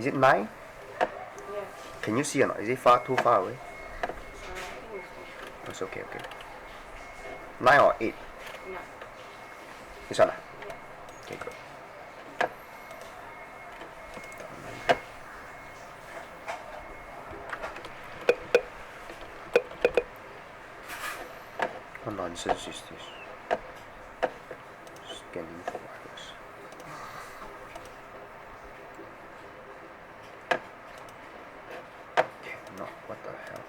Is it 9? Yeah. Can you see or not? Is it too far away? I think It's okay, okay. 9 or 8? No. This one? Yeah. Okay, good. What nonsense is this? Scanning for virus. Okay, no, what the hell?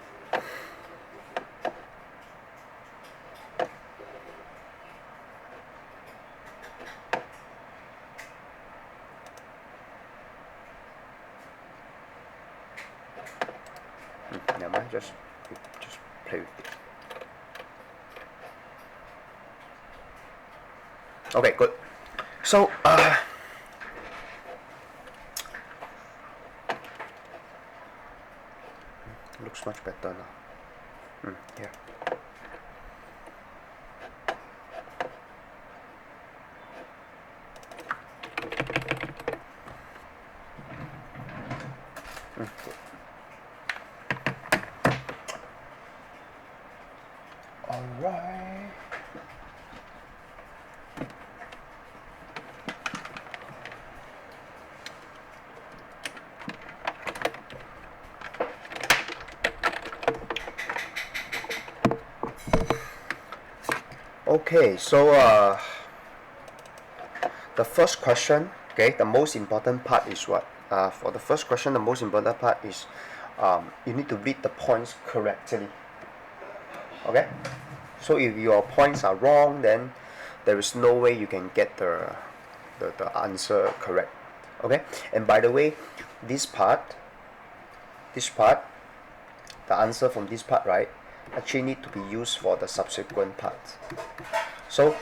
Never mind, just play with it. Okay, good. So, looks much better now. Yeah. Good. All right. Okay, so the first question, okay, the most important part is what? For the first question, the most important part is you need to read the points correctly. Okay, so if your points are wrong, then there is no way you can get the answer correct. Okay, and by the way, this part, the answer from this part, right, actually need to be used for the subsequent parts. So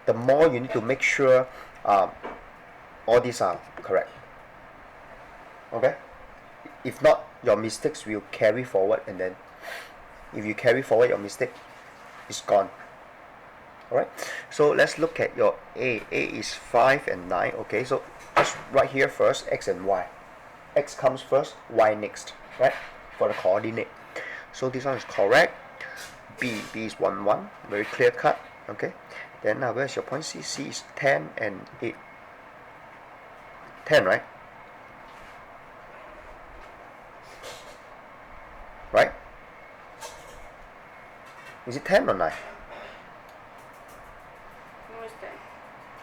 the more you need to make sure all these are correct. Okay, if not, your mistakes will carry forward, and then if you carry forward your mistake, it's gone. Alright, so let's look at your A. A is 5 and 9. Okay, so just right here first, X and Y. X comes first, Y next, right, for the coordinate. So this one is correct. B is 1 1, very clear cut. Okay, then where's your point? C is 10 and 8. 10, right? Right? Is it 10 or 9? What's that?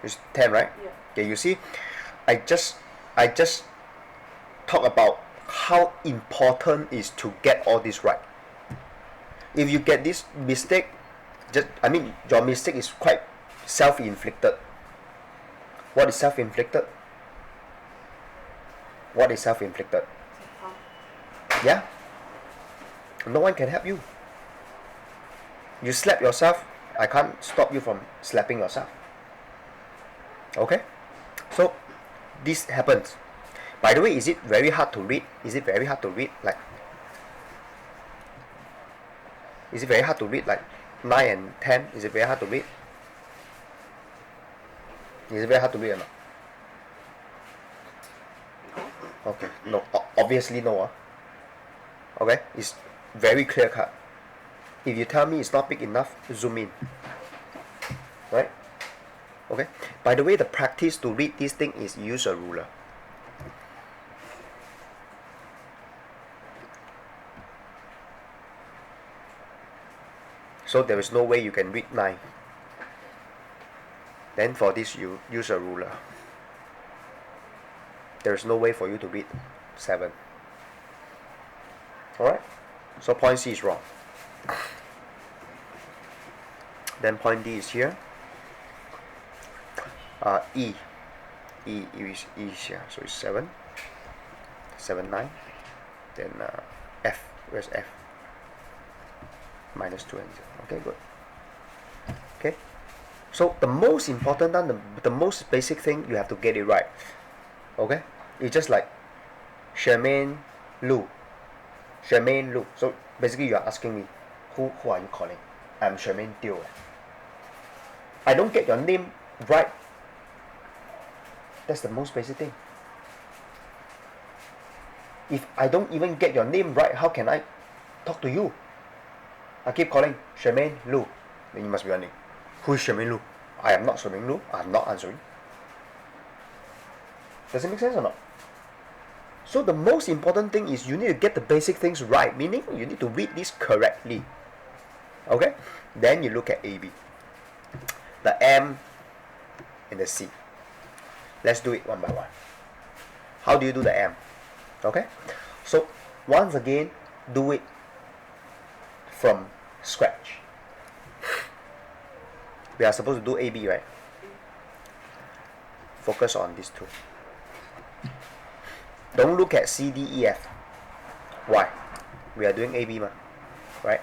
It's 10, right? Yeah. Okay, you see, I just talk about how important is to get all this right. If you get this mistake, your mistake is quite self-inflicted. What is self-inflicted? What is self-inflicted? Yeah. No one can help you. You slap yourself, I can't stop you from slapping yourself. Okay? So, this happens. By the way, is it very hard to read? Is it very hard to read? Is it very hard to read? Like 9 and 10, is it very hard to read? Is it very hard to read or not? Okay, no, obviously no. Okay, it's very clear cut. If you tell me it's not big enough, zoom in. Right? Okay. By the way, the practice to read this thing is use a ruler. So there is no way you can read 9. Then for this you use a ruler. There is no way for you to read 7. Alright? So point C is wrong. Then point D is here. E is here, so it's 7, 7, 9. Then F, where's F? Minus 2 and 0. Okay, good. Okay, so the most important and the most basic thing, you have to get it right. Okay, it's just like Charmaine Lu. So basically you are asking me, who are you calling? I'm Charmaine Teo. I don't get your name right. That's the most basic thing. If I don't even get your name right, how can I talk to you? I keep calling Charmaine Lu. Then you must be running. Who is Charmaine Lu? I am not Charmaine Lu. I am not answering. Does it make sense or not? So the most important thing is you need to get the basic things right, meaning you need to read this correctly. Okay? Then you look at AB. The M and the C. Let's do it one by one. How do you do the M? Okay? So once again, do it from scratch. We are supposed to do AB, right? Focus on these two. Don't look at C, D, E, F. Why? We are doing AB, right?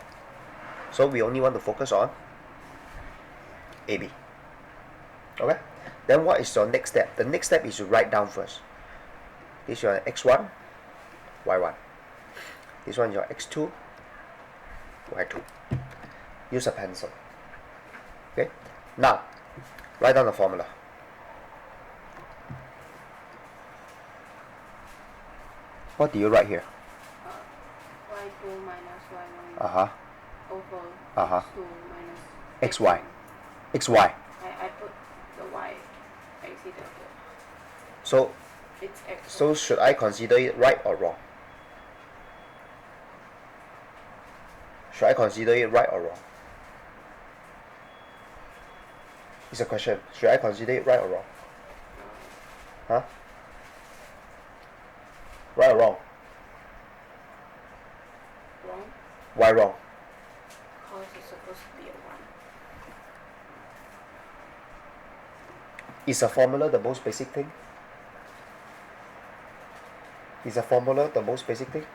So we only want to focus on AB. Okay? Then what is your next step? The next step is to write down first. This is your X1, Y1. This one is your X2, Y2. Use a pencil. Okay? Now, write down the formula. What do you write here? Y2 minus Y1 Uh-huh. over Uh-huh. X2 minus XY. XY. I put the Y accidentally. So, It's X. so should I consider it right or wrong? Should I consider it right or wrong? It's a question. Should I consider it right or wrong? Huh? Right or wrong? Wrong. Why wrong? Because it's supposed to be a 1. Is a formula the most basic thing? Is a formula the most basic thing?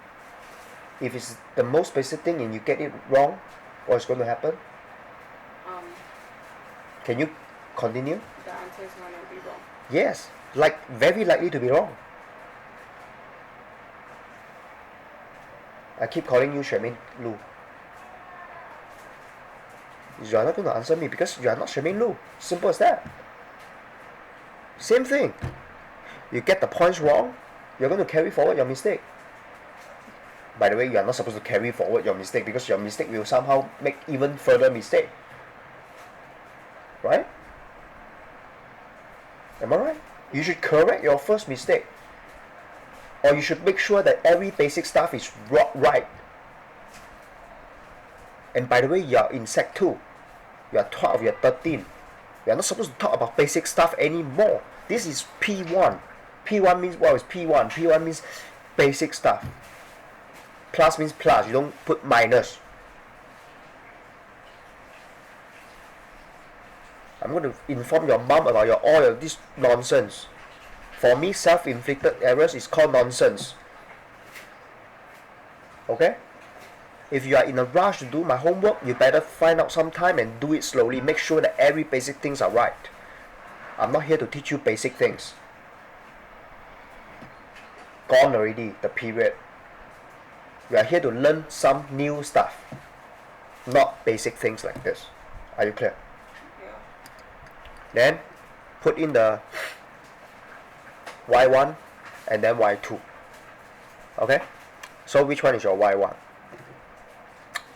If it's the most basic thing and you get it wrong, what's going to happen? Can you continue? The answer is going to be wrong. Yes, like very likely to be wrong. I keep calling you Charmaine Lu. You are not going to answer me because you are not Charmaine Lu. Simple as that. Same thing. You get the points wrong, you're going to carry forward your mistake. By the way, you are not supposed to carry forward your mistake because your mistake will somehow make even further mistake. Right? Am I right? You should correct your first mistake. Or you should make sure that every basic stuff is right. And by the way, you are in Sec 2. You are 12, you are 13. You are not supposed to talk about basic stuff anymore. This is P1. P1 means, what is P1? P1 means basic stuff. Plus means plus. You don't put minus. I'm going to inform your mom about all of this nonsense. For me, self-inflicted errors is called nonsense. Okay? If you are in a rush to do my homework, you better find out some time and do it slowly. Make sure that every basic things are right. I'm not here to teach you basic things. Gone already, the period. We are here to learn some new stuff. Not basic things like this. Are you clear? Yeah. Then, put in the Y1 and then Y2. Okay? So which one is your Y1?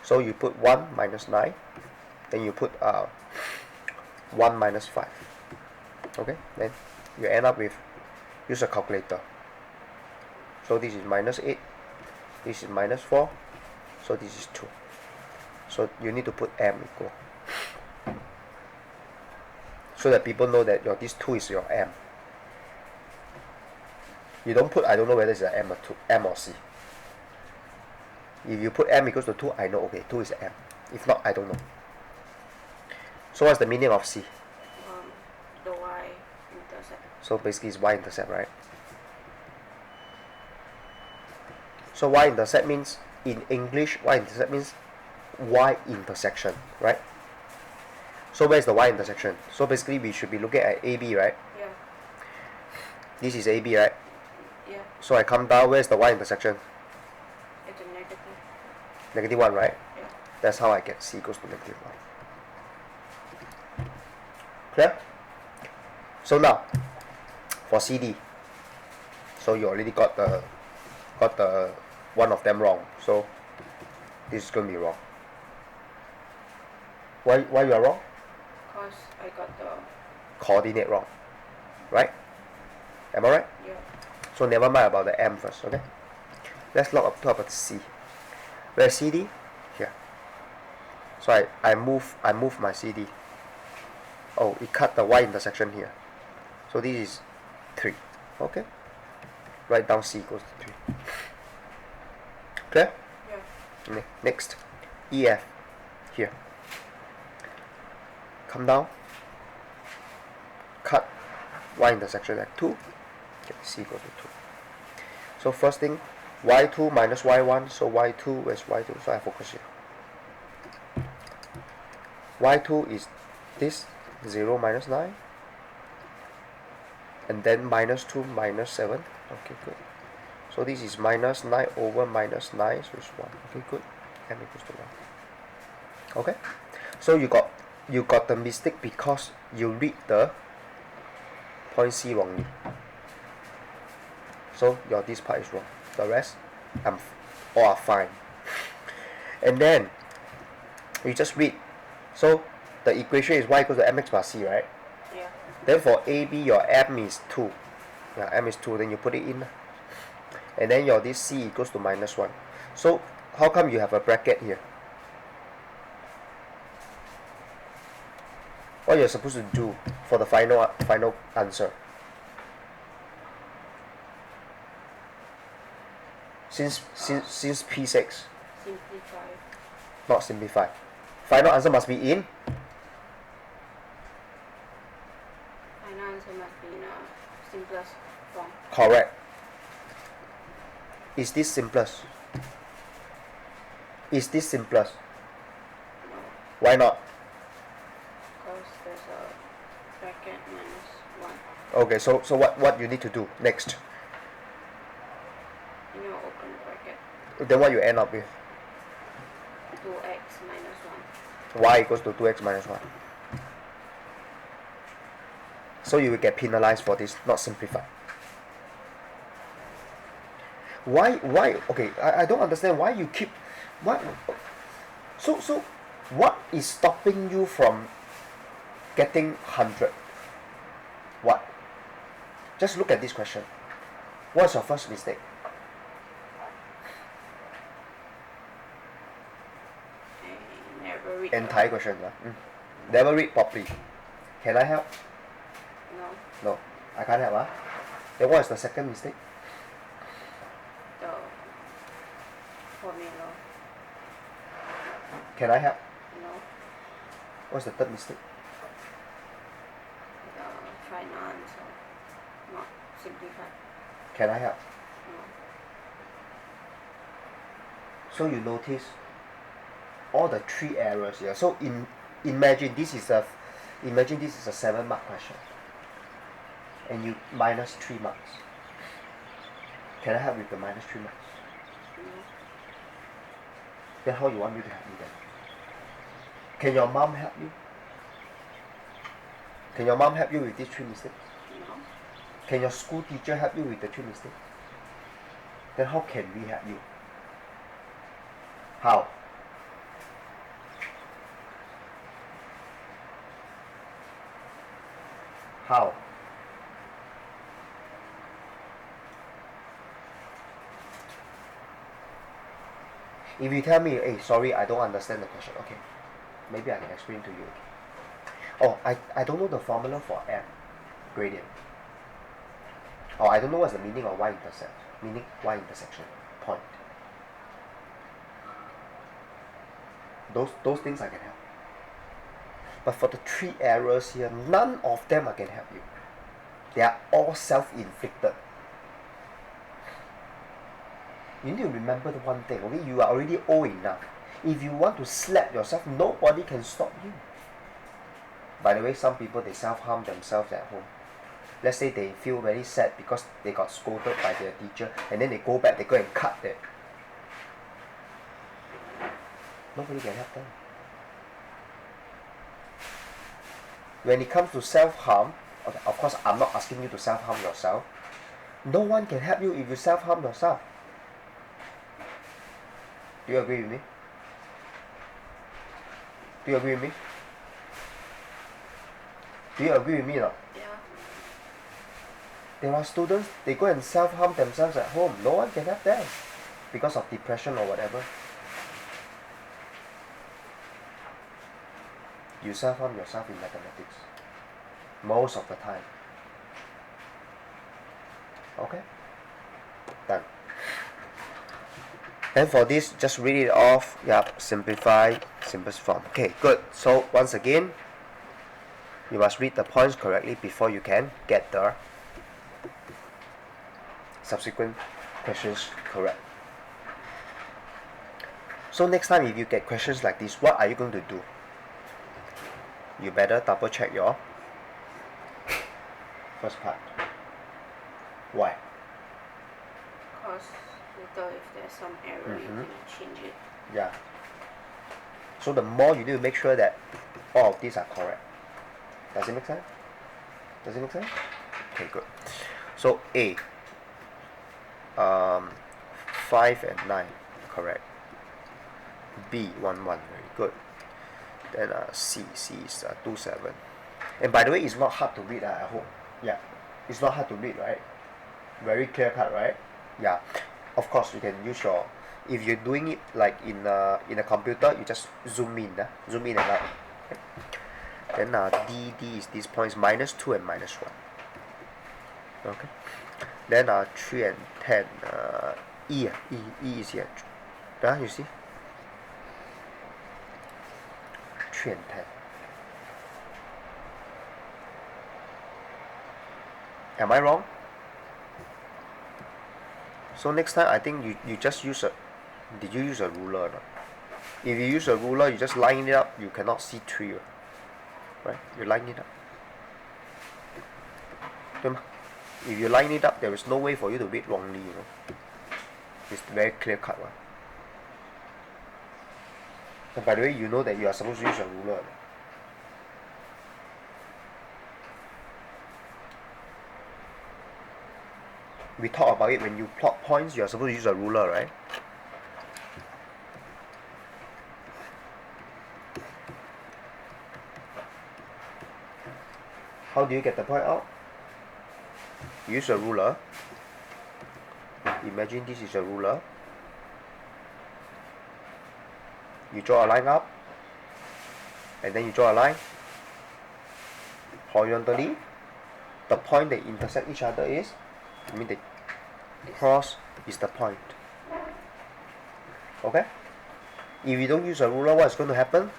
So you put 1 minus 9. Then you put 1 minus 5. Okay? Then you end up with, use a calculator. So this is minus 8. This is minus 4. So this is 2. So you need to put M equal. So that people know that this 2 is your M. You don't put, I don't know whether it's an M or C. If you put M equals to 2, I know, okay, 2 is M. If not, I don't know. So what's the meaning of C? The Y intercept. So basically it's Y intercept, right? So Y intercept means, in English, Y intercept means Y intersection, right? So where's the Y intersection? So basically we should be looking at AB, right? Yeah. This is AB, right? Yeah. So I come down, where's the Y intersection? It's a negative. Negative 1, right? Yeah. That's how I get C equals to negative 1. Clear? So now, for CD, so you already got the got the one of them wrong. So this is going to be wrong. Why you are wrong? Cause I got the Coordinate wrong, right? Am I right? yeah. So never mind about the M first, okay? Let's talk about C. Where's CD? Here. So I move my CD. Oh, it cut the Y intersection here. So this is 3. Okay? Write down C equals to 3. Clear? Yeah. Next. EF. Here. Come down. Cut Y intersection at 2. Okay, C equals to 2. So first thing, y2 minus y1, so y2 is y2, so I focus here. Y2 is this 0 minus 9, and then minus 2 minus 7. Okay, good. So this is minus 9 over minus 9, so it's 1. Okay, good. M equals to 1. Okay, so you got the mistake because you read the point C wrongly. So this part is wrong. The rest all are fine. And then you just read. So the equation is y equals to mx plus c, right? Yeah. Then for AB your m is 2. Yeah, m is 2, then you put it in. And then your this c equals to minus 1. So how come you have a bracket here? What you're supposed to do for the final answer? Since P6, Simplify. not simplify. Final answer must be in. Final answer must be in a simplest form. Correct. Is this simplest? Is this simplest? No. Why not? Because there's a bracket minus 1. Okay, so what you need to do next? You know, open bracket. Then what you end up with? 2x minus 1. Y equals to 2x minus 1. So you will get penalized for this, not simplified. Why okay, I don't understand why you keep what so what is stopping you from getting 100? What? Just look at this question. What's your first mistake? I never read Entire question. Never read properly. Can I help? No. No. I can't help. Then what is the second mistake? The formula. Can I help? No. What's the third mistake? The final answer. Not simplified. Can I help? No. So you notice all the 3 errors here. So imagine this is a 7-mark question, and you minus 3 marks. Can I help with the minus 3 marks? No. Then how you want me to help you then? Can your mom help you? Can your mom help you with these 3 mistakes? No. Can your school teacher help you with the 3 mistakes? Then how can we help you? How? How? If you tell me, hey, sorry, I don't understand the question, okay, maybe I can explain to you. Oh, I don't know the formula for M gradient. Or I don't know what's the meaning of meaning Y intersection point. Those things I can help. But for the 3 errors here, none of them I can help you. They are all self-inflicted. You need to remember the one thing, okay? You are already old enough. If you want to slap yourself, nobody can stop you. By the way, some people, they self-harm themselves at home. Let's say they feel very sad because they got scolded by their teacher, and then they go back, they go and cut it. Nobody can help them. When it comes to self-harm, okay, of course I'm not asking you to self-harm yourself. No one can help you if you self-harm yourself. Do you agree with me? Do you agree with me? Do you agree with me or not? Yeah. There are students, they go and self-harm themselves at home. No one can help them because of depression or whatever. You self-harm yourself in mathematics most of the time. Okay? Done. Then for this, just read it off. Yep, simplify, simplest form. Okay, good. So once again, you must read the points correctly before you can get the subsequent questions correct. So next time if you get questions like this, what are you going to do? You better double check your first part. Why? Because later if there's some error, you can change it. Yeah. So the more you need to make sure that all of these are correct. Does it make sense? Does it make sense? Okay, good. So A, 5 and 9, correct. B, 1, 1, very good. Then C is 2, 7. And by the way, it's not hard to read, I hope. Yeah, it's not hard to read, right? Very clear cut, right? Yeah. Of course, you can use your, if you're doing it like in a computer, you just zoom in and out. Okay. Then D is these points, -2 and -1. Okay. Then 3 and 10, E is here. You see? 3 and 10. Am I wrong? So next time I think you just use a, did you use a ruler or not? If you use a ruler, you just line it up, you cannot see 3, right? You line it up. If you line it up, there is no way for you to read wrongly, It's very clear cut one. And by the way, you know that you are supposed to use a ruler. We talked about it when you plot points, you are supposed to use a ruler, right? How do you get the point out? Use a ruler. Imagine this is a ruler. You draw a line up, and then you draw a line horizontally. The point they intersect each other is, they cross is the point. Okay? If you don't use a ruler, what is going to happen?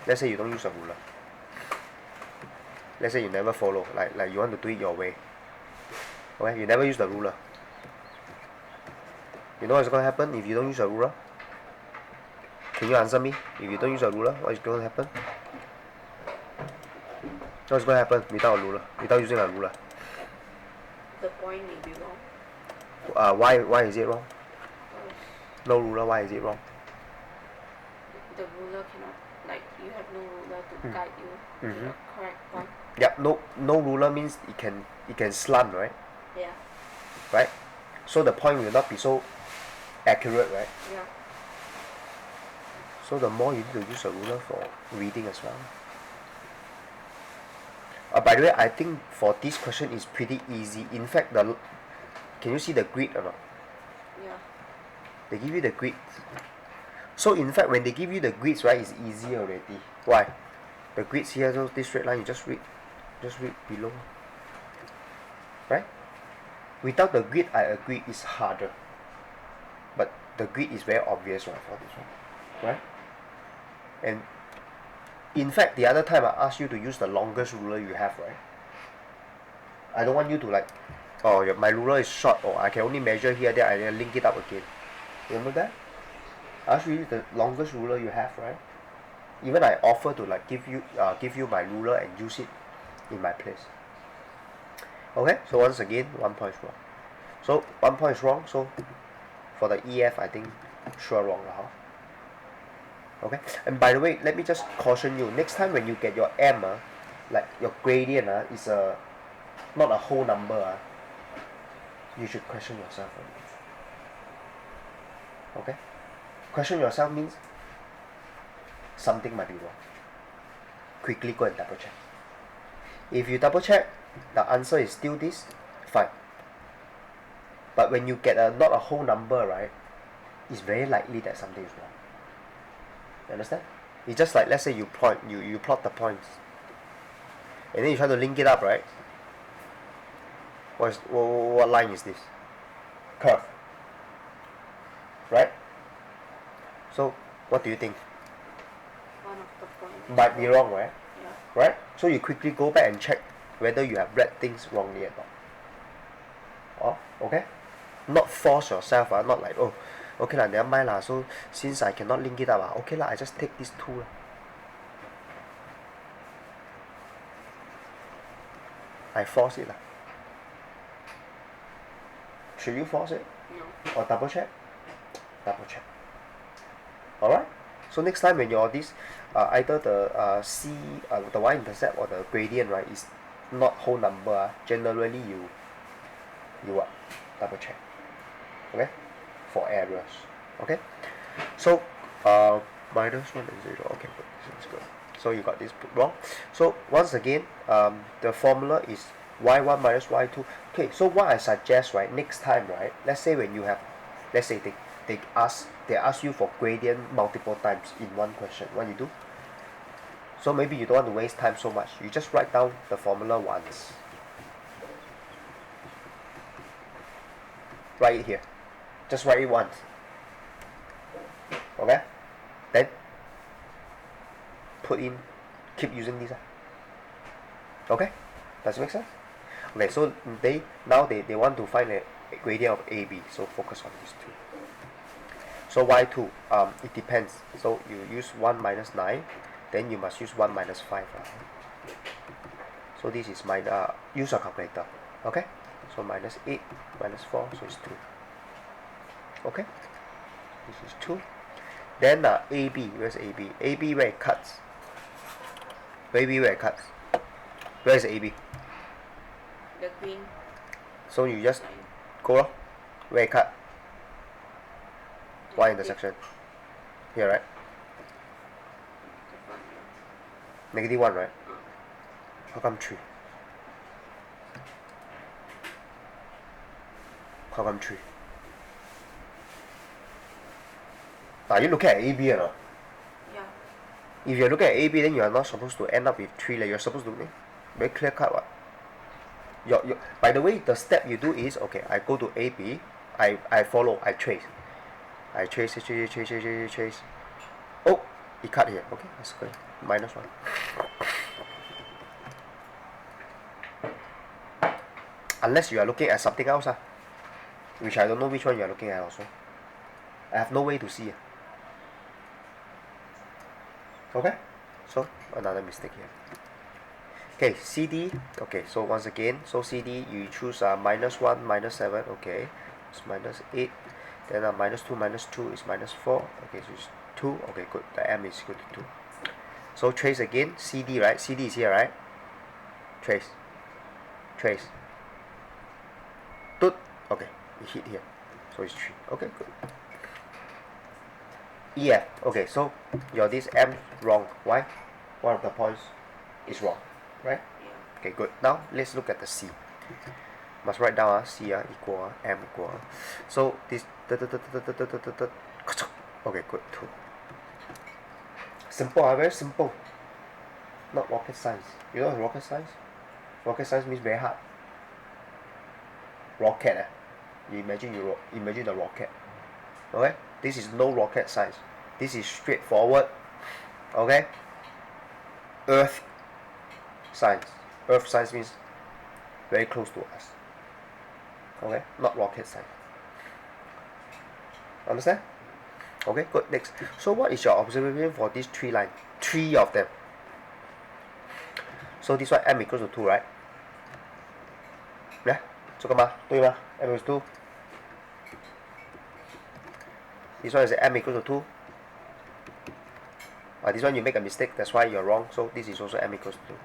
Let's say you don't use a ruler. Let's say you never follow, like you want to do it your way. Okay, you never use the ruler. You know what's going to happen if you don't use a ruler? Can you answer me? If you don't use a ruler, what is going to happen? What's going to happen without a ruler? Without using a ruler? The point may be wrong. Why is it wrong? No ruler, why is it wrong? The ruler cannot, like, you have no ruler to guide you to the correct point. Yeah, no ruler means it can slant, right? Yeah. Right? So the point will not be so accurate, right? Yeah. So the more you need to use a ruler for reading as well. By the way, I think for this question is pretty easy. In fact, can you see the grid or not? Yeah. They give you the grids. So in fact, when they give you the grids, right, it's easy already. Why? The grids here, so this straight line, you just read below. Right? Without the grid, I agree, it's harder. But the grid is very obvious, right, for this one. Right? And in fact, the other time I asked you to use the longest ruler you have, right? I don't want you to like, oh, my ruler is short, or I can only measure here, then I link it up again. Remember that? I asked you to use the longest ruler you have, right? Even I offer to like give you my ruler and use it in my place. Okay, so once again, 1 point is wrong. So 1 point is wrong, so for the EF, I think sure wrong now. Okay, and by the way, let me just caution you, next time when you get your M, like your gradient is not a whole number, you should question yourself. Okay? question yourself means something might be wrong. Quickly go and double check. If you double check, the answer is still this, fine. But when you get not a whole number, right, it's very likely that something is wrong. You understand? It's just like, let's say you plot the points, and then you try to link it up, right? What line is this? Curve, right? So what do you think? One of the points Might be wrong, right? Yeah. Right? So you quickly go back and check whether you have read things wrongly or not. Oh, okay? Not force yourself, not like, oh, okay lah, never mind lah. So since I cannot link it up, okay lah, I just take these two lah. I force it lah. Should you force it? No. Or double check? Double check. Alright? So next time when you're this, either the C, the y-intercept or the gradient, right, is not whole number, generally you double check. Okay? For errors. Okay? So, minus 1 and 0. Okay, good. This is good. So you got this wrong. So once again, the formula is y1 minus y2. Okay, so what I suggest, right, next time, right, let's say when you have, let's say they ask you for gradient multiple times in one question, what you do? So maybe you don't want to waste time so much. You just write down the formula once. Write it here. Just write it once. Okay? Then put in, keep using this. Okay? Does it make sense? Okay, so they want to find a gradient of AB, so focus on these two. So y2, it depends. So you use 1 minus 9, then you must use 1 minus 5. So this is use a calculator. Okay? So minus 8 minus 4, so it's 2. Okay? This is 2. Then AB, where's AB? AB where it cuts. AB where it cuts. Where is AB? The green. So you just go where it cut. Y intersection. Here, right? -1, right? How come 3? How come 3? Are you looking at AB or not? Yeah. If you're looking at AB, then you are not supposed to end up with 3. Like you're supposed to make very clear cut. What? By the way, the step you do is, okay, I go to AB, I follow, I trace. I trace. Oh, it cut here. Okay, that's good. -1. Unless you are looking at something else, which I don't know which one you are looking at also. I have no way to see. Okay, so another mistake here. Okay, CD. Okay, so once again, so CD you choose -1 -7. Okay, it's -8. Then -2 -2 is -4. Okay, so it's 2. Okay, good. The M is equal to 2. So trace again. CD, right? CD is here, right? Trace. Toot. Okay, it hit here. So it's 3. Okay, good. EF. Okay, so your this M wrong. Why? One of the points is wrong, right? Yeah. Okay, good. Now let's look at the C. Must write down C equal M equal. So this okay, good. 2. Simple, very simple. Not rocket science. You know what's rocket science? Rocket science means very hard. Rocket. You imagine the rocket. Okay? This is no rocket science. This is straightforward. Okay? Earth science. Earth science means very close to us. Okay? Not rocket science. Understand? Okay, good. Next. So what is your observation for these 3 lines? 3 of them. So this one M equals to 2, right? Yeah? 这个吗？对吗？ M equals to 2. This one is M equals to 2. This one you make a mistake, that's why you're wrong. So this is also M equals to 2.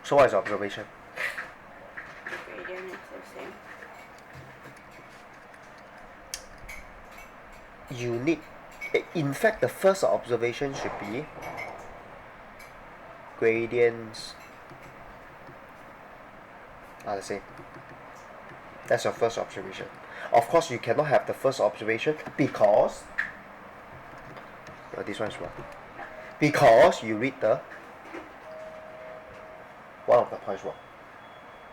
So what is your observation? Gradient is the same. you need, in fact, the first observation should be gradients are the same. That's your first observation. Of course, you cannot have the first observation because this one is wrong. Because you read the one of the points wrong,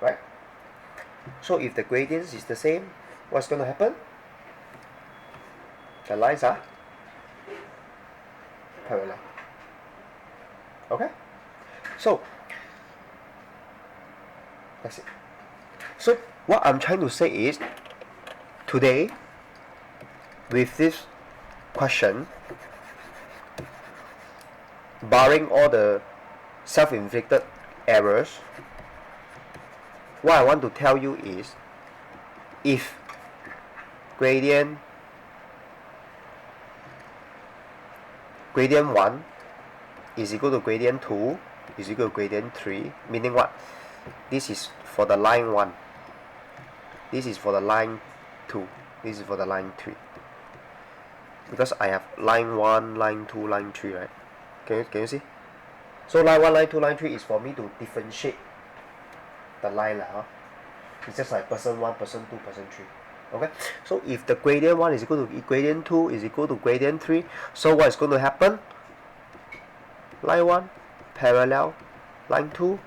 right? So if the gradients is the same, what's going to happen? The lines are parallel. Okay? So that's it. So what I'm trying to say is, today, with this question, barring all the self-inflicted errors, what I want to tell you is, if gradient 1 is equal to gradient 2 is equal to gradient 3, meaning what? This is for the line 1, this is for the line 2, this is for the line 3, because I have line 1, line 2, line 3, right? Can you see? So line 1, line 2, line 3 is for me to differentiate the line, huh? It's just like person 1, person 2, person 3. Okay, so if the gradient 1 is equal to gradient 2 is equal to gradient 3, so what is going to happen? Line 1 parallel line 2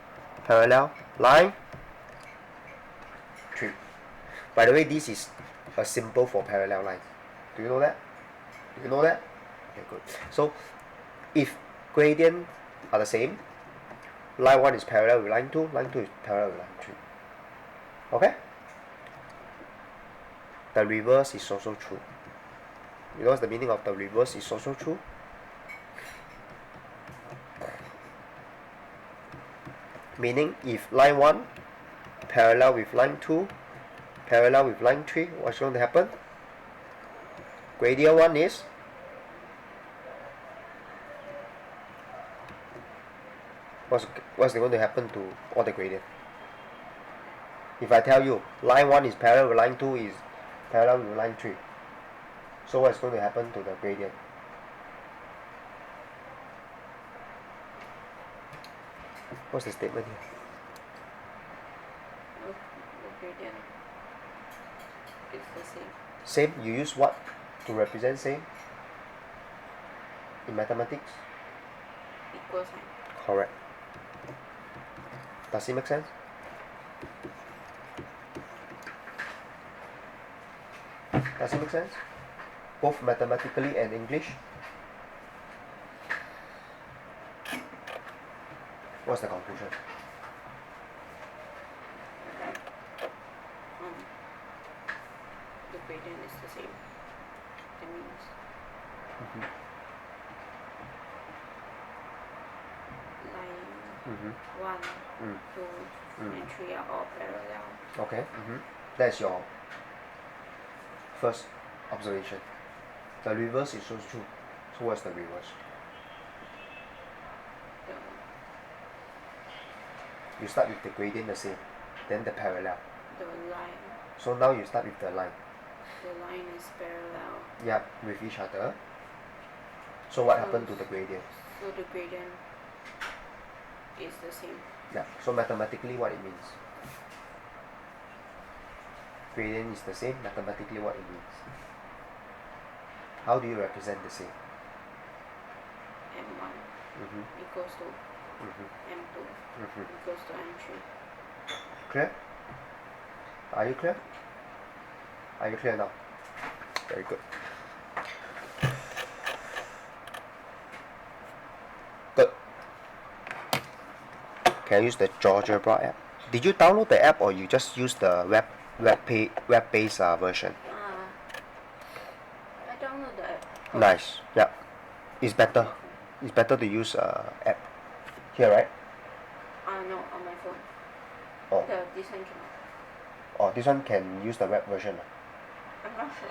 parallel line 3. By the way, this is a symbol for parallel lines. Do you know that? Do you know that? Okay, good. So if gradient are the same, line 1 is parallel with line 2, line 2 is parallel with line 3. Okay? The reverse is also true. You know what's the meaning of the reverse is also true? Meaning if line 1 parallel with line 2 parallel with line 3, what's going to happen? Gradient 1 is what's going to happen to all the gradient? If I tell you line 1 is parallel with line 2 is parallel with line 3, so what's going to happen to the gradient? What's the statement here? The gradient is the same. Same, you use what to represent same in mathematics? Equal sign. Correct. Does it make sense? Does it make sense? Both mathematically and English? What's the conclusion? The gradient is the same. That means line 1, 2, and 3 are all parallel. Okay. That's your first observation. The reverse is also true. So what's the reverse? You start with the gradient the same, then the parallel. The line. So now you start with the line. The line is parallel. Yeah, with each other. So what happened to the gradient? So the gradient is the same. Yeah. So mathematically, what it means? Gradient is the same. Mathematically, what it means? How do you represent the same? M1 equals to M2 equals to M3. Clear? Are you clear? Are you clear now? Very good. Good. Can I use the GeoGebra app? Did you download the app or you just use the web-based version? I download the app. Nice. Yeah. It's better. It's better to use app. Here, right? No, on my phone. Oh. This one cannot. Oh, this one can use the web version. I'm not sure.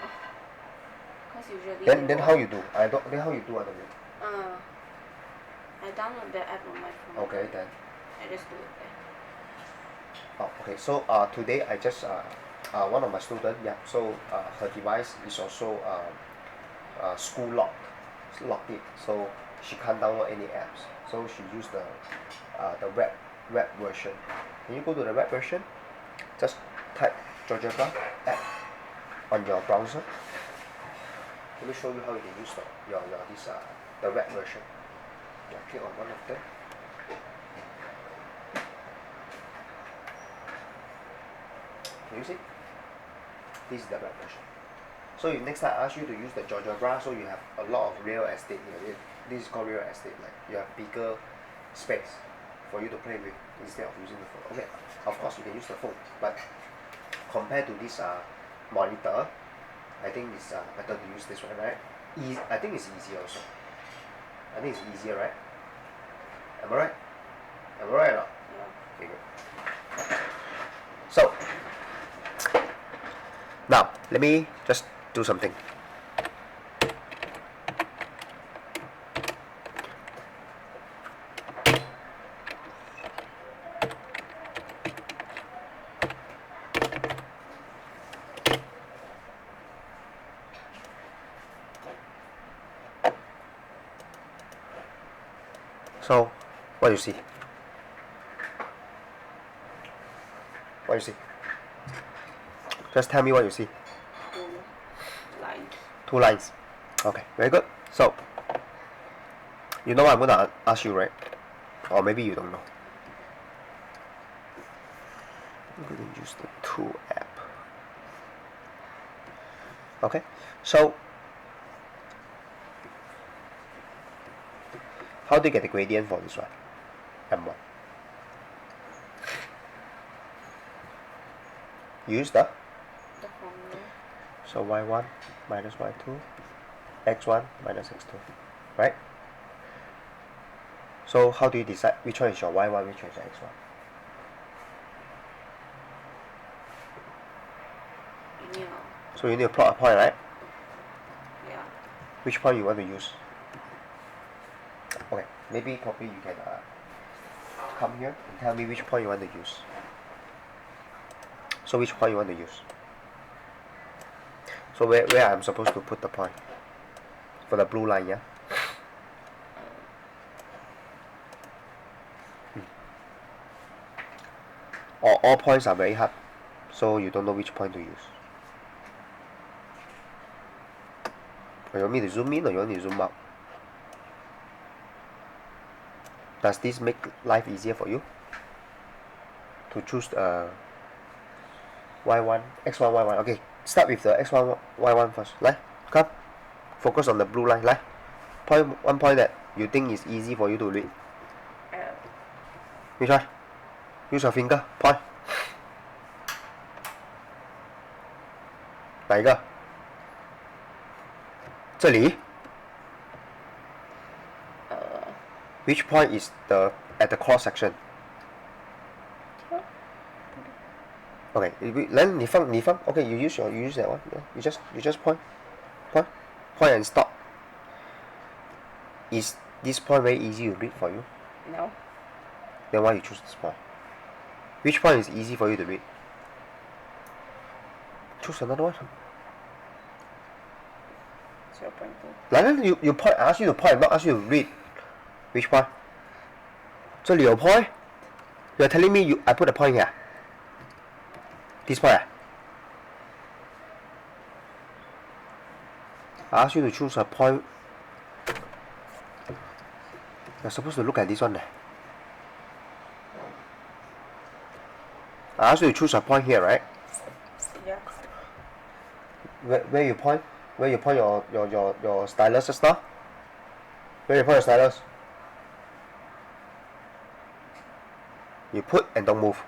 Cause usually. Then how you do? Then how you do other way? I download the app on my phone. Okay then. I just do it there. Oh, okay. So today I just one of my student, yeah. So her device is also school locked it, so she can't download any apps. So she used the web version. Can you go to the web version? Just type GeoGebra app on your browser. Let me show you how you can use the web version. Yeah, click on one of them. Can you see? This is the web version. So if next time I ask you to use the GeoGebra, so you have a lot of real estate here. This is called real estate. Like you have bigger space for you to play with instead of using the phone. Okay, of course you can use the phone, but compared to this monitor, I think it's better to use this one, right? I think it's easier also. I think it's easier, right? Am I right? Am I right or not? Yeah. Okay, good. So now let me just do something. So, what do you see? What do you see? Just tell me what you see. 2 lines. 2 lines. Okay, very good. So, you know what I'm gonna ask you, right? Or maybe you don't know. I'm going to use the tool app. Okay, so how do you get the gradient for this one? M1. Use the formula. so y1 minus y2, x1 minus x2, right? So how do you decide which one is your y1, which one is your x1? Yeah. So you need to plot a point, right? Yeah. Which point you want to use? Okay, maybe probably you can come here and tell me which point you want to use. So which point you want to use? So where I'm supposed to put the point? For the blue line, yeah? All points are very hard, so you don't know which point to use. You want me to zoom in or you want me to zoom out? Does this make life easier for you? To choose y1, x1, y1. Okay, start with the x1, y1 first. Come. Focus on the blue line. One point that you think is easy for you to read. Which one? Use your finger. Point. 哪一个？这里 Which point is at the cross section? Okay, then 你放 Okay, you use that one. Yeah, you just point and stop. Is this point very easy to read for you? No. Then why you choose this point? Which point is easy for you to read? Choose another one. 0.2. You point. I ask you to point, not ask you to read. Which point? 这里有 point. You are telling me I put a point here. This point. I ask you to choose a point. You're supposed to look at this one. I ask you to choose a point here, right? Yeah. Where you point? Where you point your stylus just now? Where you point your stylus? You put and don't move.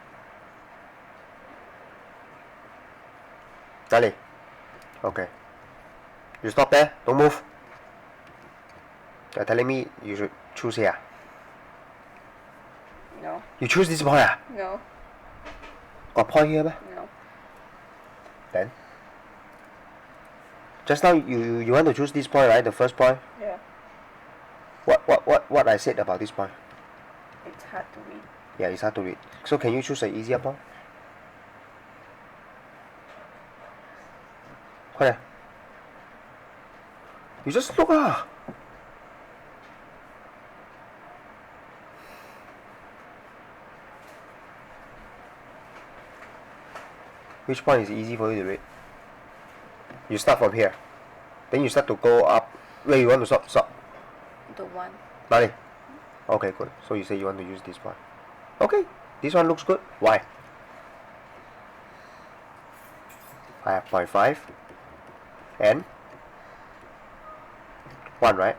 哪里? Okay. You stop there. Don't move. You're telling me you should choose here. No. You choose this point ah? No. Got point here meh? No. Then? Just now you want to choose this point, right? The first point? Yeah. What I said about this point? It's hard to read. Yeah, it's hard to read. So can you choose an easier point? 快点 You just look ah. Which point is easy for you to read? You start from here. Then you start to go up. Where you want to stop? Stop. The 1. 哪里? Okay, good. So you say you want to use this one. Okay, this one looks good. Why? I have 0.5 and 1, right?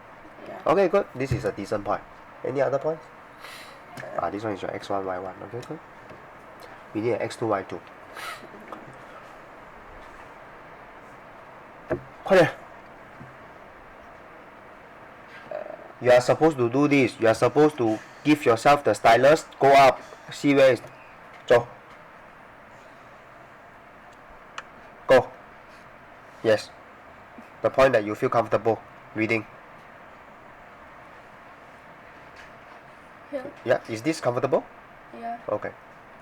Yeah. Okay, good. This is a decent point. Any other points? This one is your x1, y1. Okay, good. We need an x2, y2. 快点! You are supposed to do this. You are supposed to give yourself the stylus, go up, see where is. Go. Go. Yes. The point that you feel comfortable reading. Here? Yeah, is this comfortable? Yeah. Okay.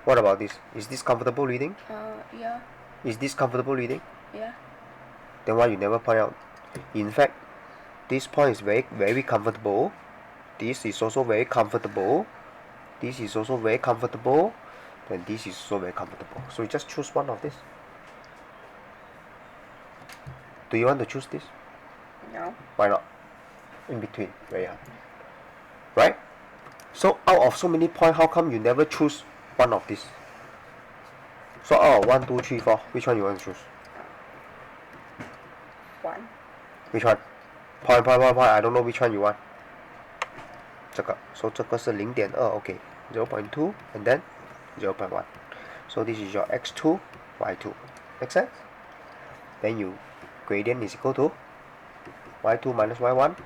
What about this? Is this comfortable reading? Yeah. Is this comfortable reading? Yeah. Then why you never point out? In fact, this point is very, very comfortable. This is also very comfortable. This is also very comfortable. Then this is also very comfortable. So you just choose one of this. Do you want to choose this? No. Why not? In between, very hard. Right? So out of so many points, how come you never choose one of these? So out of 1, 2, 3, 4, which one you want to choose? 1. Which one? Point. I don't know which one you want. 这个 So 这个是 0.2 okay. 0.2 and then 0.1. So this is your x2, y2. Make sense? Then you gradient is equal to y2 minus y1,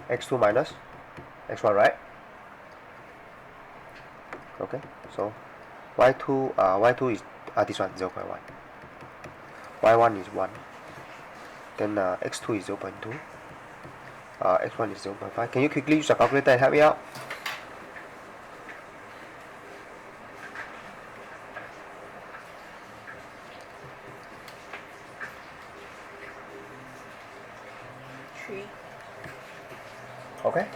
x2 minus x1, right? Okay, so y2 is this one 0.1, y1 is 1, then x2 is 0.2, x1 is 0.5. Can you quickly use a calculator and help me out? Okay,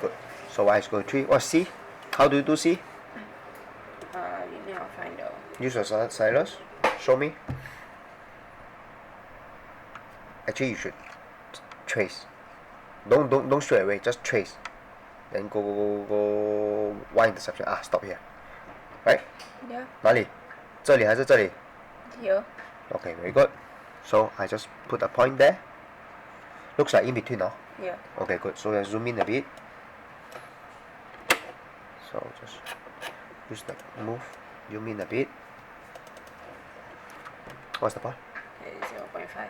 good. So y is equal to 3. What's c? How do you do c? You need to find out. Use your stylus. Show me. Actually, you should trace. Don't straight away. Just trace. Then go y interception. Stop here. Right? Yeah. 哪里？这里还是这里？ Here. Okay, very good. So I just put a point there. Looks like in between, no? Yeah. Okay, good. So let's zoom in a bit. So just use the move, zoom in a bit. What's the point? 0.5.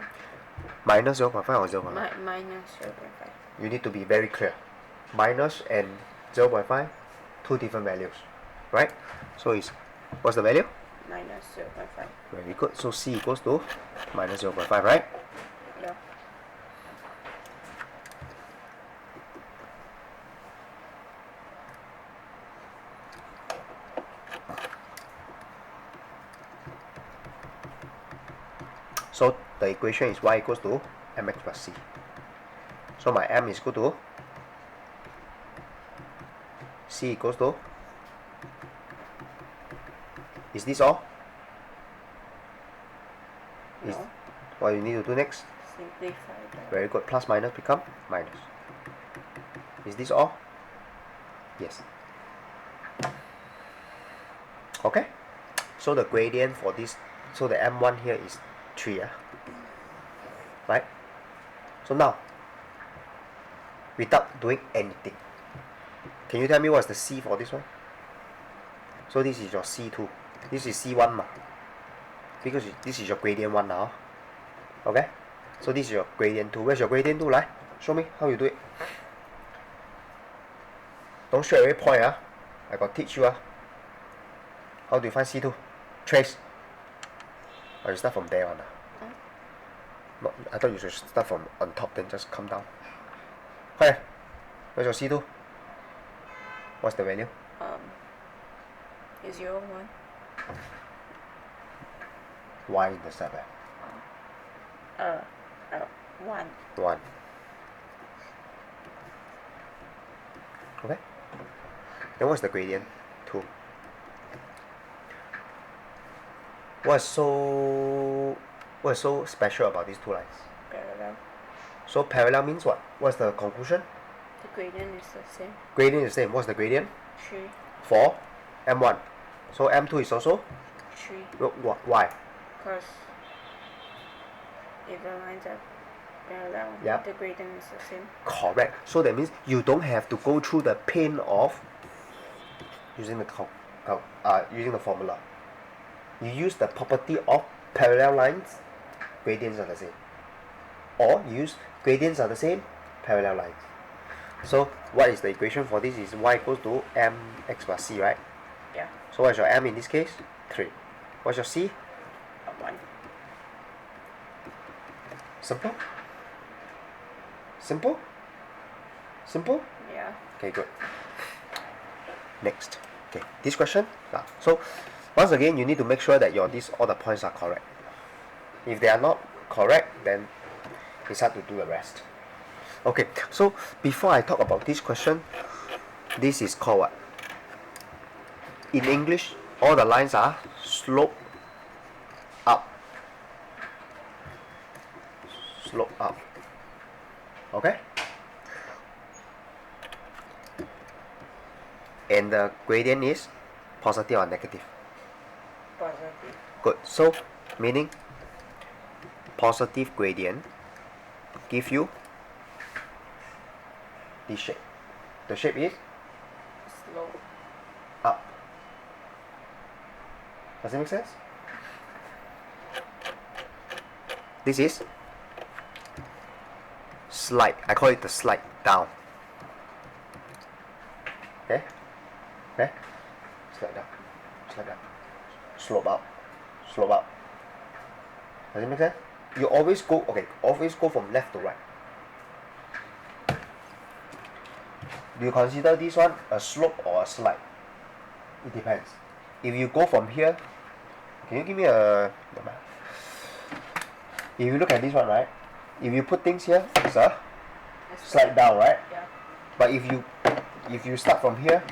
Minus 0.5 or 0.5? Minus 0.5. You need to be very clear. Minus and 0.5, two different values, right? So it's, what's the value? Minus 0.5. Very good. So c equals to minus 0.5, right? Yeah. So the equation is y equals to mx plus c. So my m is equal to c equals to, is this all? Is No. what you need to do next? Simplify that. Very good. Plus minus become minus. Is this all? Yes. Okay. So the gradient for this, so the m1 here is 3, right? So now, without doing anything, can you tell me what's the c for this one? So this is your c2. This is c1 ma. Because this is your gradient 1 now. Okay? So this is your gradient 2. Where's your gradient 2? Like, show me how you do it. Don't straight away point. I got teach you. How do you find C2? Trace. Or you start from there on. No, I thought you should start from on top then just come down. Where's your C2? What's the value? Is 0, 1. Y intercept. 1. 1. Okay. Then what's the gradient? 2. What's so special about these two lines? Parallel. So parallel means what? What's the conclusion? The gradient is the same. Gradient is the same. What's the gradient? 3. For M1. So M2 is also 3. Why? Because if the lines are parallel, Yeah. the gradient is the same. Correct. So that means you don't have to go through the pain of using the using the formula. You use the property of parallel lines, gradients are the same. Or use gradients are the same, parallel lines. So what is the equation for this is y equals to mx plus c, right? Yeah. So what's your m in this case? 3. What's your c? 1. Simple? Simple? Simple? Yeah. Okay, good. Next. Okay, this question. So once again, you need to make sure that all the points are correct. If they are not correct, then it's hard to do the rest. Okay, so before I talk about this question, this is called what? In English, all the lines are slope up. Slope up. Okay? And the gradient is positive or negative? Positive. Good. So, meaning positive gradient give you this shape. The shape is Slope. up. Does it make sense? This is slide. I call it the slide down. Okay? Okay? Slide down. Slide down. Slope up. Slope up. Does it make sense? You always go from left to right. Do you consider this one a slope or a slide? It depends. If you go from here, can you give me a... If you look at this one, right? If you put things here, it's a slide down, right? Yeah. But if you start from here,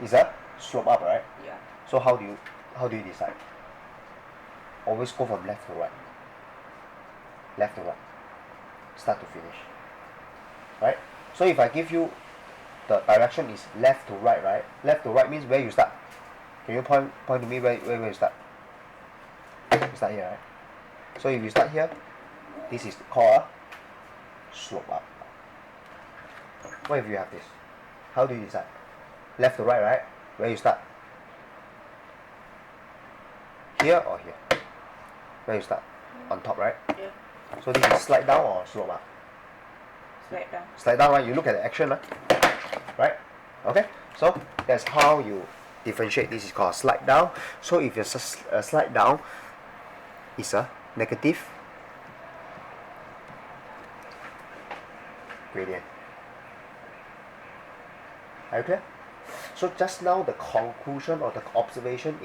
it's a slope up, right? Yeah. So how do you decide? Always go from left to right. Left to right. Start to finish. Right? So if I give you the direction is left to right, right? Left to right means where you start. Can you point to me where you start? You start here, right? So if you start here, this is called a slope up. What if you have this? How do you decide? Left to right, right? Where you start? Here or here? Where you start? On top, right? Yeah. So this is slide down or slope up? Slide down. Slide down, right? You look at the action, right? Okay? So that's how you differentiate. This is called a slide down. So if it's a slide down, it's a negative gradient. Are you clear? So just now the conclusion or the observation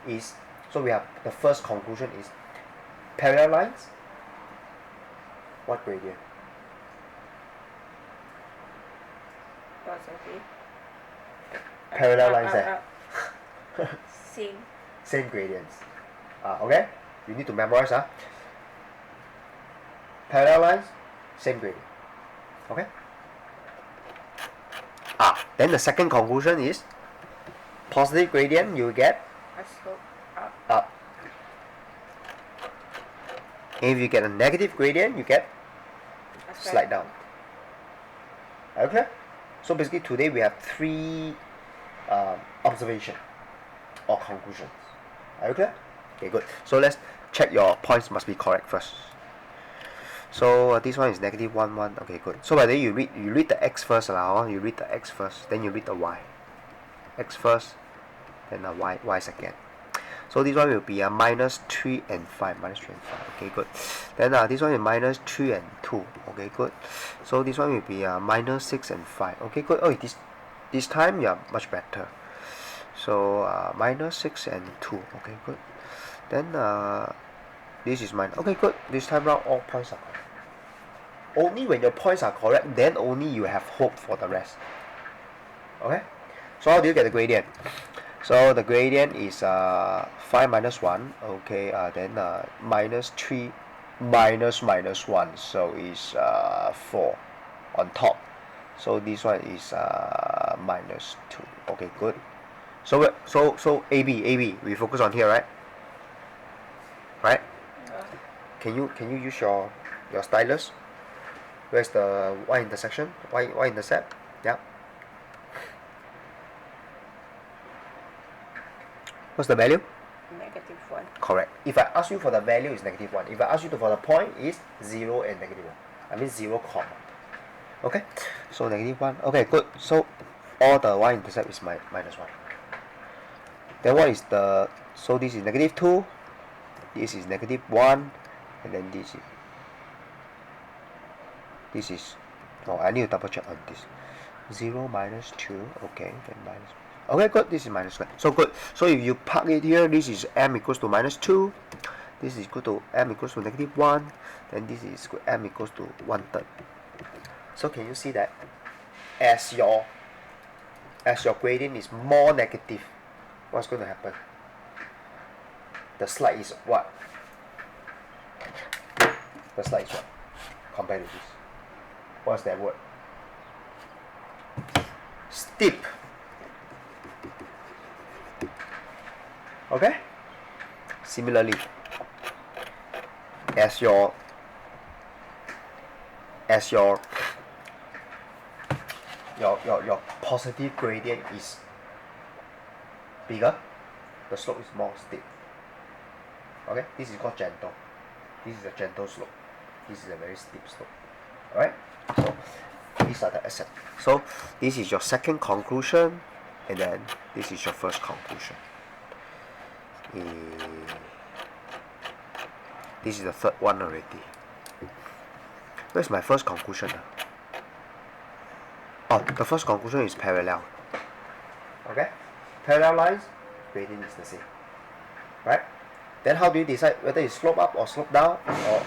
is so we have the first conclusion is parallel lines. What gradient? Positive. Parallel lines there. Same. Same gradients. Okay? You need to memorize. Parallel lines, same gradient. Okay? Then the second conclusion is positive gradient you get A slope up. up. And if you get a negative gradient, you get A slide down. Okay? So basically today we have 3 observation or conclusions. Are you clear? Okay, good. So let's check your points must be correct first. So this one is negative 1, 1. Okay, good. So by the way, you read the x first, you read the x first, then you read the y. X first, then the y second. So this one will be a minus 3 and 5. Minus 3 and 5. Okay, good. Then this one is minus 3 and 2. Okay, good. So this one will be minus 6 and 5. Okay, good. Oh, this time, yeah, much better. So minus 6 and 2. Okay, good. Then this is mine. Okay, good. This time round, all points are correct. Only when your points are correct, then only you have hope for the rest. Okay, so how do you get the gradient? So the gradient is 5 minus 1, okay, then minus 3 minus minus 1, so is 4 on top. So this one is minus 2. Okay, good. So AB, we focus on here, right? Right? Yeah. Can you use your stylus? Where's the y intersection? Y intercept? Yeah. What's the value? -1. Correct. If I ask you for the value, it's -1. If I ask you for the point, it's 0 and -1. I mean 0 comma. Okay. So -1. Okay, good. So all the y-intercept is minus 1. Then what is the... So this is -2. This is -1. And then this is... Oh, I need to double check on this. 0 minus 2. Okay. Then minus... Okay, good. This is minus 1. So good. So if you plug it here, this is m equals to -2. This is equal to m equals to -1. Then this is m equals to 1/3. So can you see that as your gradient is more negative, what's going to happen? The slide is what? The slide is what? Compared to this. What's that word? Steep. Okay? Similarly, as your positive gradient is bigger, the slope is more steep. Okay, this is called gentle. This is a gentle slope. This is a very steep slope. Alright, so these are the accept. So this is your second conclusion, and then this is your first conclusion. This is the third one already. Where's my first conclusion? Oh, the first conclusion is parallel. Okay? Parallel lines, gradient is the same. Right? Then how do you decide whether it's slope up or slope down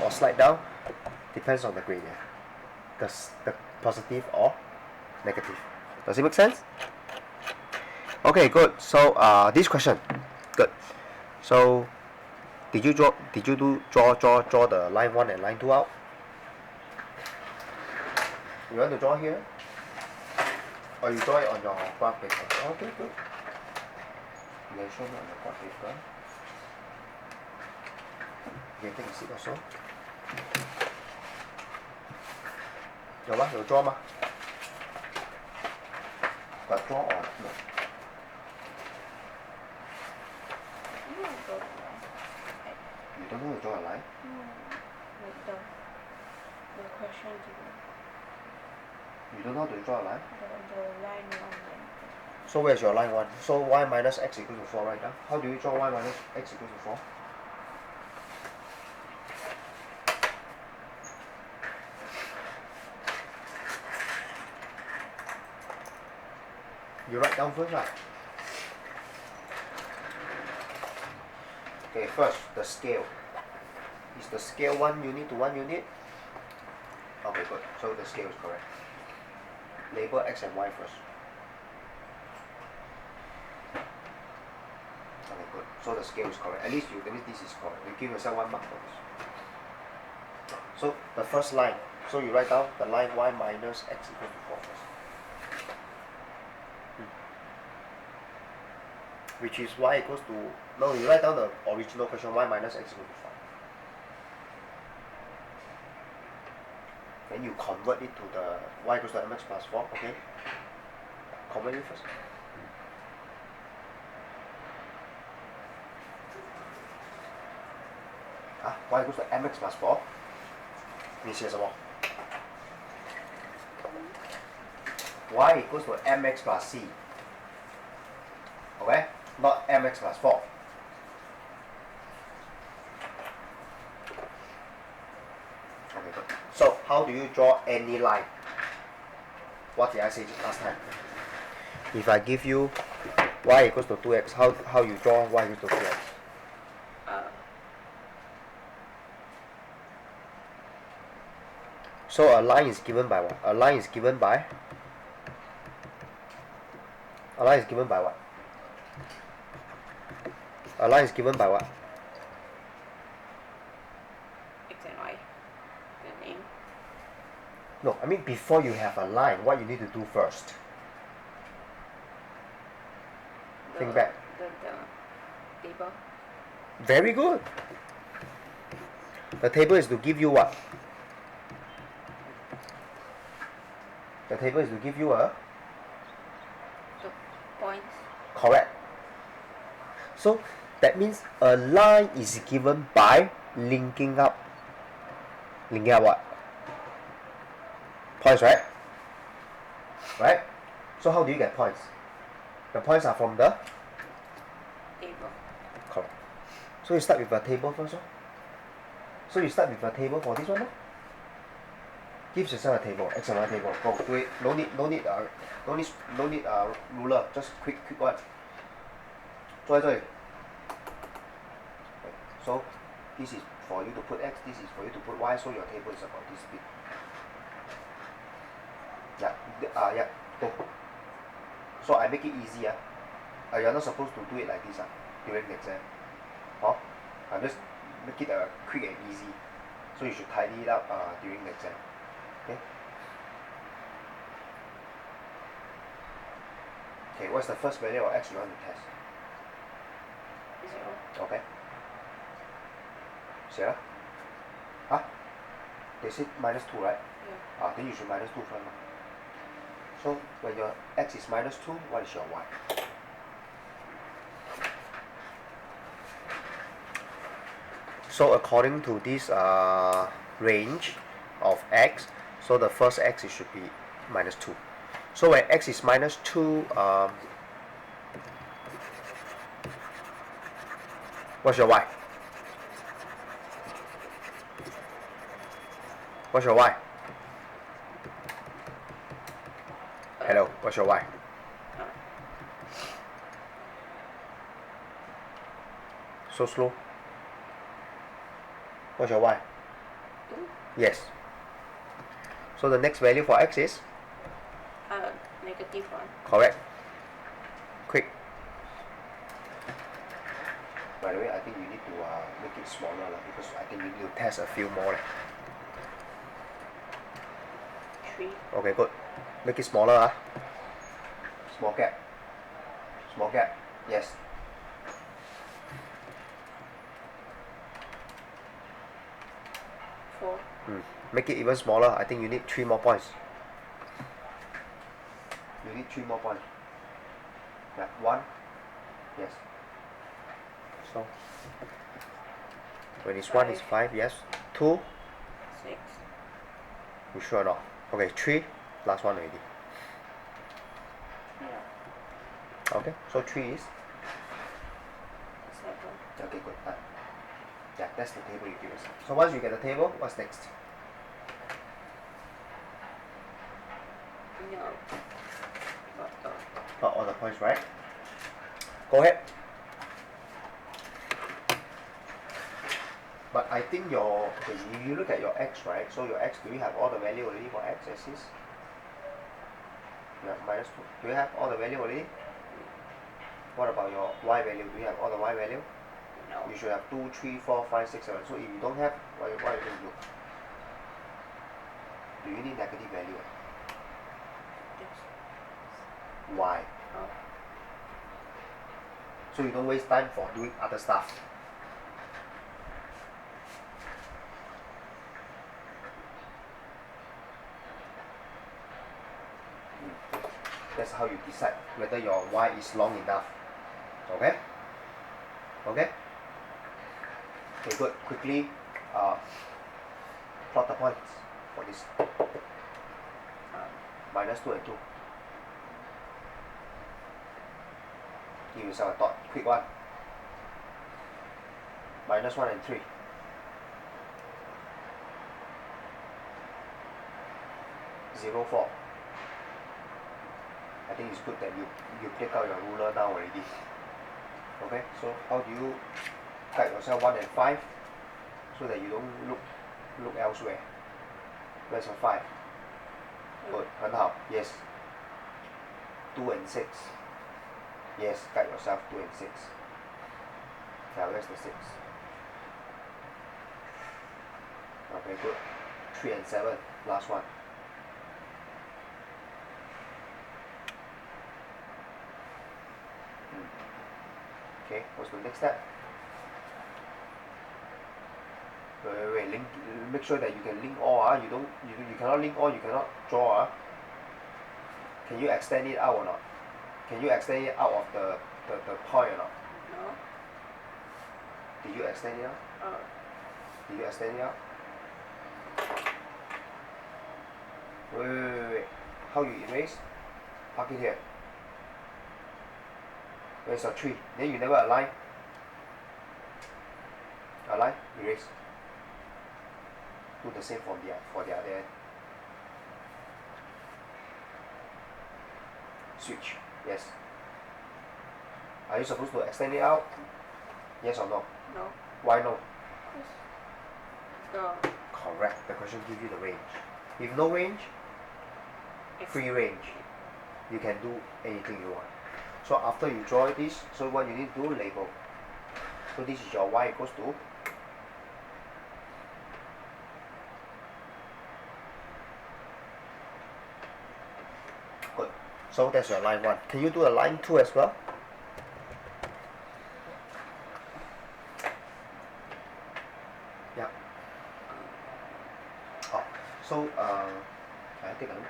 or slide down? Depends on the gradient. The positive or negative. Does it make sense? Okay, good. So this question. Good. So did you draw the line 1 and line 2 out? You want to draw here? Or you draw it on your graph paper? Okay, good. You can show me on your graph paper. You can take a seat also. You draw ma? But draw or no? You don't know how to draw a line? Like the question You don't know how to draw a line? the line 1 line. So where's your line 1? So y minus x equals to 4 right now. How do you draw y minus x equals to 4? You write down first, right? Okay, first, the scale. Is the scale 1 unit to 1 unit? Okay, good. So the scale is correct. Label x and y first. Okay, good. So the scale is correct. At least that means this is correct. You give yourself 1 mark for this. So the first line. So you write down the line y minus x equals to 4 first. Which is y equals to... No, you write down the original question, y minus x equals to 5. Then you convert it to the y equals to mx plus 4, okay? Convert it first. Y equals to mx plus 4. 你写什么 y equals to mx plus c. Okay? Not mx plus 4. Okay, good. So, how do you draw any line? What did I say last time? If I give you y equals to 2x, how you draw y equals to 2x? So a line is given by what? A line is given by A line is given by what? A line is given by what? X and Y. The name. No, I mean before you have a line, what you need to do first? Think back. The table. Very good. The table is to give you what? The table is to give you a The points. correct. So that means a line is given by linking up. Linking up what? Points, right? Right? So how do you get points? The points are from the Table. correct. So you start with a table first. So you start with a table for this one. Give yourself a table, X and Y table. Go do it. No need ruler. Just quick one. 做在这里. So this is for you to put X. This is for you to put Y. So your table is about this big. Yeah. Go. So I make it easy. You're not supposed to do it like this during the exam. I just make it quick and easy. So you should tidy it up during the exam. Okay. Okay. What's the first value of X you want to test? 0. Okay. 写了 They said -2, right? Yeah. Then you should -2 first. So when your X is -2, what is your Y? So according to this range of X, so the first X it should be -2. So when X is -2, what's your Y? What's your Y? Hello, what's your Y? So slow. What's your Y? 2. Yes. So the next value for X is? -1. Correct. Quick. By the way, I think you need to make it smaller because I think you need to test a few more. 3. Okay, good. Make it smaller. Small gap. Small gap. Yes. 4. Make it even smaller. I think you need 3 more points. You need 3 more points. Yeah, 1. Yes. So when it's 1, it's 5. Yes. 2. 6. You sure or not? Okay, 3. Last one already. Yeah. Okay. So 3 is. 7. Okay, good. Yeah, that's the table you give yourself. So once you get the table, what's next? No. Plot all the points, right? Go ahead. But I think if you look at your X, right? So your X, do you have all the value already for X axis? Yeah, -2. Do you have all the value already? What about your Y value? Do you have all the Y value? No. You should have 2, 3, 4, 5, 6, 7. So if you don't have, what are you going to do? Do you need negative value? Yes. Why? Oh. So you don't waste time for doing other stuff. That's how you decide whether your Y is long enough. Okay? Okay? Okay, good. Quickly plot the points for this. -2 and 2. Give yourself a thought. Quick one. -1 and 3. 0, 4. I think it's good that you take out your ruler now already. Okay, so how do you guide yourself 1 and 5 so that you don't look elsewhere? Where's your 5? Good, 很好. Yes. 2 and 6. Yes, guide yourself 2 and 6. Now where's the 6? Okay, good. 3 and 7, last one. Okay, what's the next step? Wait, link, make sure that you can link all, you cannot link all, you cannot draw. Can you extend it out or not? Can you extend it out of the point or not? No. Did you extend it out? Did you extend it out? Wait. How you erase? Park it here. Where's your 3? Then you never align. Align, erase. Do the same for the other end. Switch. Yes. Are you supposed to extend it out? Yes or no? No. Why no? The Correct. The question gives you the range. If no range, free range. You can do anything you want. So after you draw this, so what you need to do, label. So this is your y equals to. Good. So that's your line 1. Can you do a line 2 as well? Yeah. Oh, so I take a look.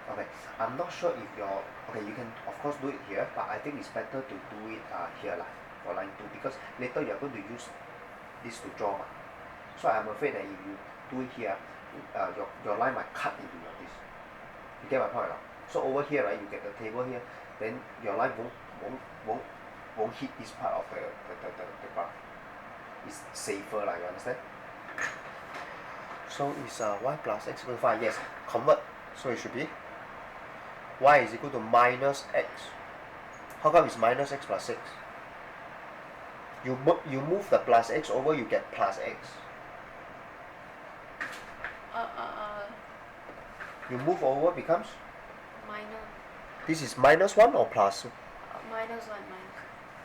Okay, I'm not sure if okay, you can of course do it here, but I think it's better to do it here lah, for line 2, because later you're going to use this to draw. So I'm afraid that if you do it here, your line might cut into your this. You get my point or not? So over here, right, you get the table here, then your line won't hit this part of the graph. It's safer lah, you understand? So it's y plus x equal to 5. Yes, convert. So it should be y is equal to minus x. How come it's minus x plus 6? You move the plus x over, you get plus x. You move over becomes? minus. This is minus 1 or plus? Minus 1 minus.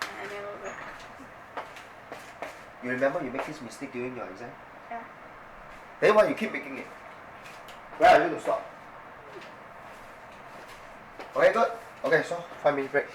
I never read. You remember you make this mistake during your exam? Yeah. Then why you keep making it? Where are you to stop? Okay, good. Okay, so 5 minute break.